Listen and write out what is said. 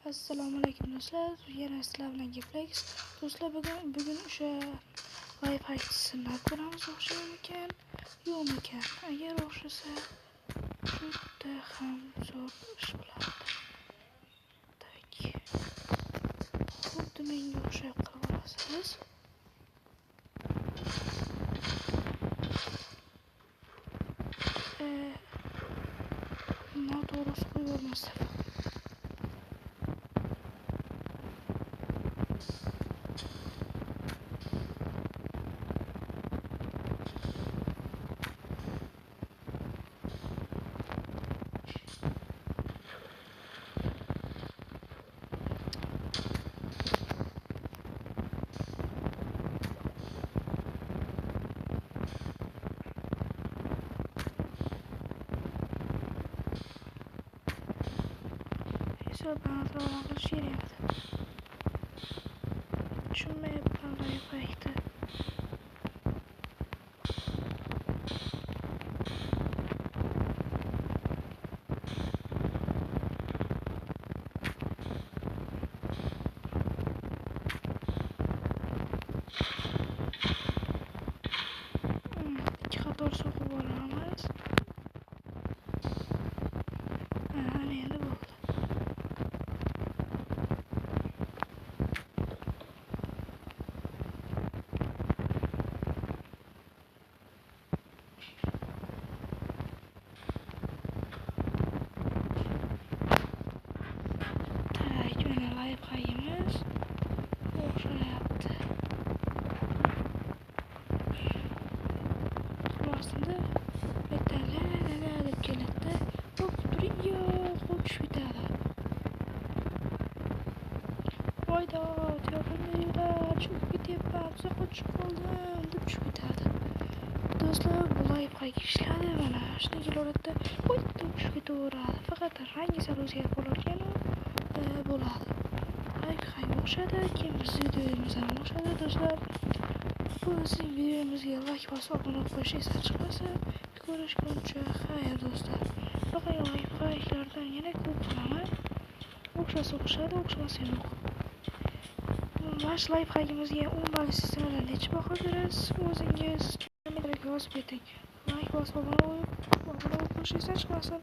Assalomu alaykum do'stlar. Yana sizlar bilan gaplashamiz. Do'stlar, bugun o'sha Wi-Fi sinab ko'ramiz, o'xshaymikan, yo'qmikan. Agar o'xshasa, juda ham zo'r ish bo'lardi. Tak. Xuddi menga o'xshab qilib olasiz. Noto'g'ri qo'yib bo'lmasdi. Bana doğru şey yaptı. Düşünmeye parlayıp ayıktı. İki kat olsa bu olamaz. Neydi bu? Wi-Fi'miz o'xshayapti. Aslında metallar deb keladi. Hop turing, yo'q, tushib ketadi. Voyda, telefonlar cho'kib ketyapman, uzoqqa tushib qoldim deb tushib ketadi. Do'stlar, bu Wi-Fi'ga ishladi mana. Shunday keladida, voy deb tushib ketaveradi. Faqat rangi sal o'zgarib qolarkan bo'ladi. Wi-Fi'ga o'xshadi, keyin bizning videomiz ham o'xshadi do'stlar. Bu bizning videomizga like bosib obuna bo'lish esa chiqmasa, ko'rishguncha xayr do'stlar. Faqat Wi-Fi'lardan yana ko'p qilaman. O'xshasa o'xshadi, o'xshamasa yo'q. Mana Wi-Fi'mizga 10 ball sistemadan necha baho berasiz? O'zingiz kommentariyaga yozib keting. Like bosib obuna bo'lish esa chiqmasin.